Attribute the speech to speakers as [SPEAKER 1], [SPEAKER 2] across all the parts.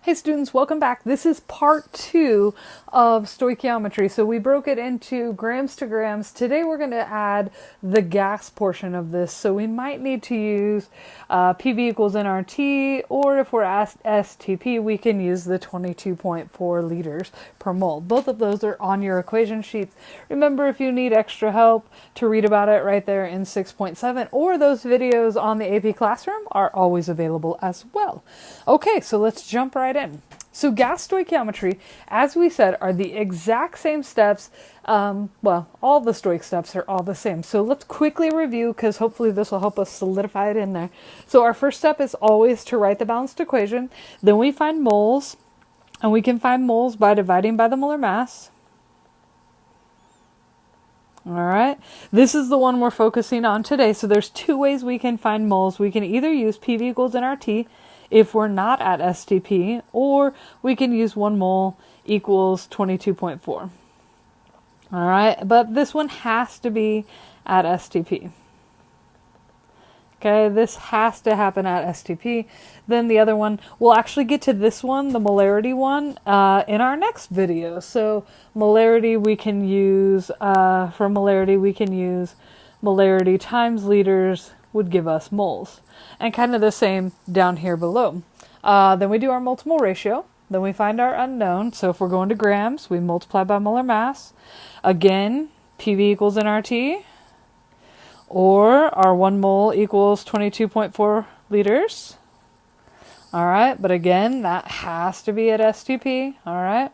[SPEAKER 1] Hey students, welcome back. This is part 2 of stoichiometry. So we broke it into grams to grams. Today we're going to add the gas portion of this. So we might need to use PV equals nRT, or if we're asked STP, we can use the 22.4 liters per mole. Both of those are on your equation sheets. Remember, if you need extra help, to read about it right there in 6.7, or those videos on the AP Classroom are always available as well. Okay, so let's jump right in. So gas stoichiometry, as we said, are the exact same steps. Well, all the stoic steps are all the same. So let's quickly review, because hopefully this will help us solidify it in there. So our first step is always to write the balanced equation. Then we find moles, and we can find moles by dividing by the molar mass. All right, this is the one we're focusing on today. So there's two ways we can find moles. We can either use PV equals nRT if we're not at STP, or we can use 1 mole equals 22.4. All right, but this one has to be at STP. Okay, this has to happen at STP. Then the other one, we'll actually get to this one, the molarity one, in our next video. So molarity we can use, for molarity we can use molarity times liters would give us moles. And kind of the same down here below. Then we do our multiple ratio. Then we find our unknown. So if we're going to grams, we multiply by molar mass. Again, PV equals nRT. Or our 1 mole equals 22.4 liters. All right, but again, that has to be at STP. All right.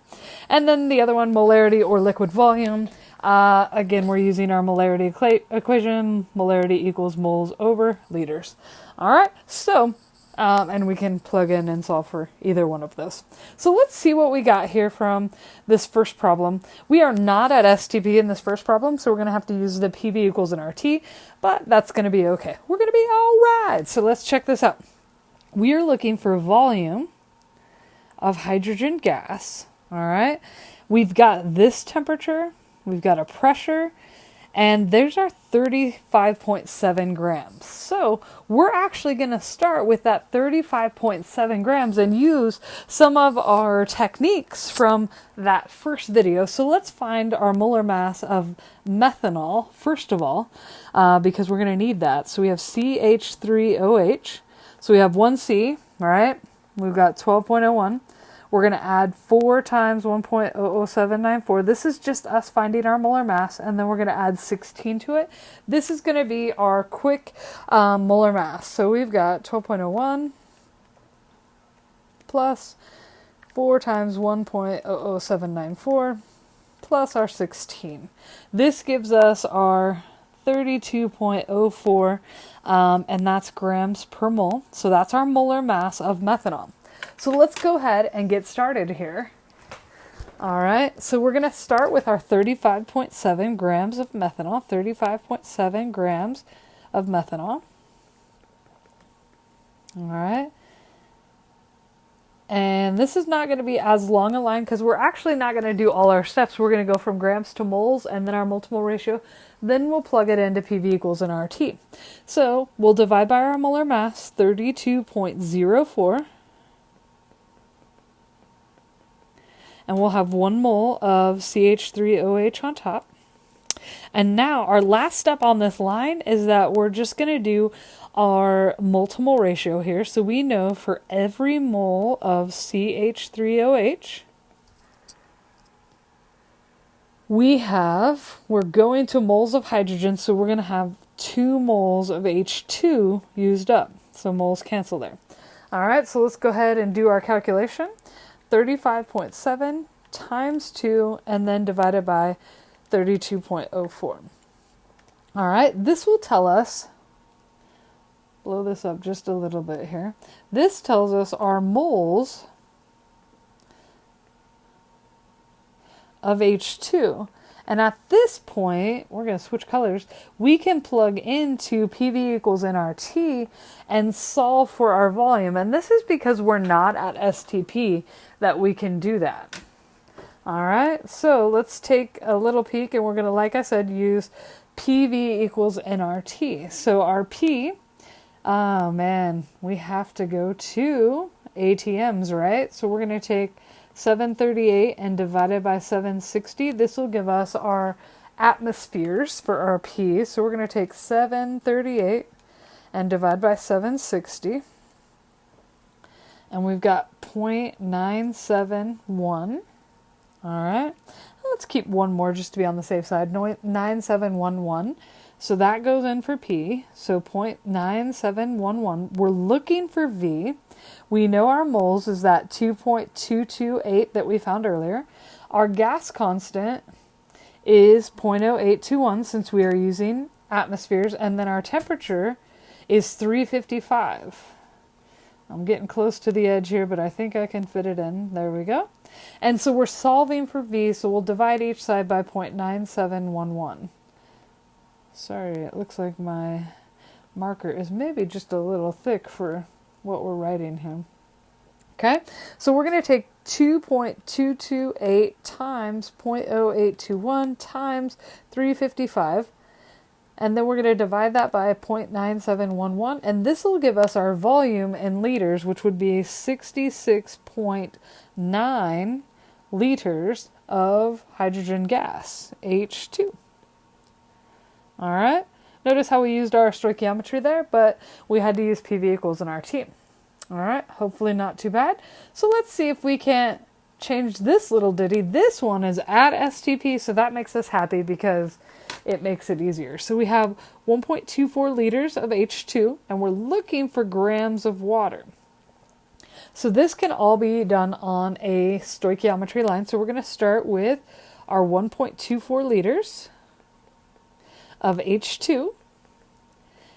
[SPEAKER 1] And then the other one, molarity or liquid volume. Again, we're using our molarity equation. Molarity equals moles over liters. All right, so, and we can plug in and solve for either one of those. So let's see what we got here from this first problem. We are not at STP in this first problem, so we're going to have to use the PV equals nRT, but that's going to be okay. We're going to be all right. So let's check this out. We are looking for volume of hydrogen gas. All right, we've got this temperature. We've got a pressure, and there's our 35.7 grams. So we're actually going to start with that 35.7 grams and use some of our techniques from that first video. So let's find our molar mass of methanol, first of all, because we're going to need that. So we have CH3OH. So we have 1C, all right? We've got 12.01. We're going to add 4 times 1.00794. This is just us finding our molar mass, and then we're going to add 16 to it. This is going to be our quick molar mass. So we've got 12.01 plus 4 times 1.00794 plus our 16. This gives us our 32.04, and that's grams per mole. So that's our molar mass of methanol. So let's go ahead and get started here. All right, so we're going to start with our 35.7 grams of methanol, 35.7 grams of methanol. All right. And this is not going to be as long a line because we're actually not going to do all our steps. We're going to go from grams to moles and then our multiple ratio. Then we'll plug it into PV equals nRT. So we'll divide by our molar mass, 32.04. And we'll have 1 mole of CH3OH on top. And now our last step on this line is that we're just going to do our multiple ratio here. So we know for every mole of CH3OH, we're going to moles of hydrogen, so we're going to have 2 moles of H2 used up. So moles cancel there. All right, so let's go ahead and do our calculation. 35.7 times 2, and then divided by 32.04. All right, this will tell us, blow this up just a little bit here. This tells us our moles of H2. And at this point, we're going to switch colors. We can plug into PV equals nRT and solve for our volume. And this is because we're not at STP that we can do that. All right, so let's take a little peek, and we're going to, like I said, use PV equals nRT. So our P, oh man, we have to go to ATMs, right? So we're going to take 738 and divide it by 760. This will give us our atmospheres for our P. So we're going to take 738 and divide by 760. And we've got 0.971. All right. Let's keep one more just to be on the safe side. 9711. So that goes in for P. So 0.9711. We're looking for V. We know our moles is that 2.228 that we found earlier. Our gas constant is 0.0821 since we are using atmospheres. And then our temperature is 355. I'm getting close to the edge here, but I think I can fit it in. There we go. And so we're solving for V, so we'll divide each side by 0.9711. Sorry, it looks like my marker is maybe just a little thick for what we're writing here. Okay, so we're going to take 2.228 times 0.0821 times 355. And then we're going to divide that by 0.9711, and this will give us our volume in liters, which would be 66.9 liters of hydrogen gas, H2. All right. Notice how we used our stoichiometry there, but we had to use PV equals in our team. All right. Hopefully not too bad. So let's see if we can't change this little ditty. This one is at STP, so that makes us happy because it makes it easier. So we have 1.24 liters of H2, and we're looking for grams of water. So this can all be done on a stoichiometry line. So we're going to start with our 1.24 liters of H2.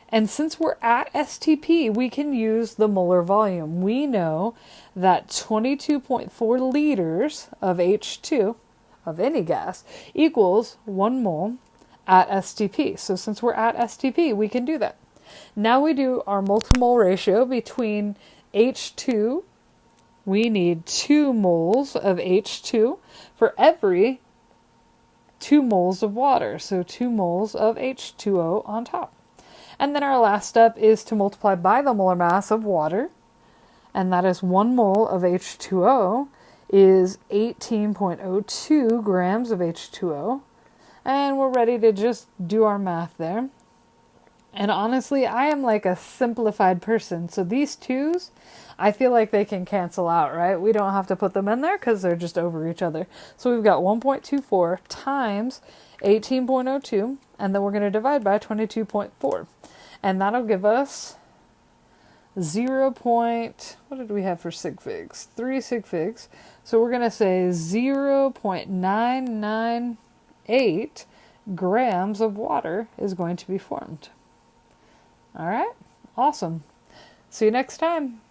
[SPEAKER 1] And since we're at STP, we can use the molar volume. We know that 22.4 liters of H2 of any gas equals 1 mole at STP. So since we're at STP, we can do that. Now we do our mole to mole ratio between H2. We need 2 moles of H2 for every 2 moles of water. So 2 moles of H2O on top. And then our last step is to multiply by the molar mass of water. And that is 1 mole of H2O is 18.02 grams of H2O. And we're ready to just do our math there. And honestly, I am like a simplified person. So these 2's, I feel like they can cancel out, right? We don't have to put them in there because they're just over each other. So we've got 1.24 times 18.02. And then we're going to divide by 22.4. And that'll give us 0. What did we have for sig figs? 3 sig figs. So we're going to say 0.998 grams of water is going to be formed. All right, awesome. See you next time.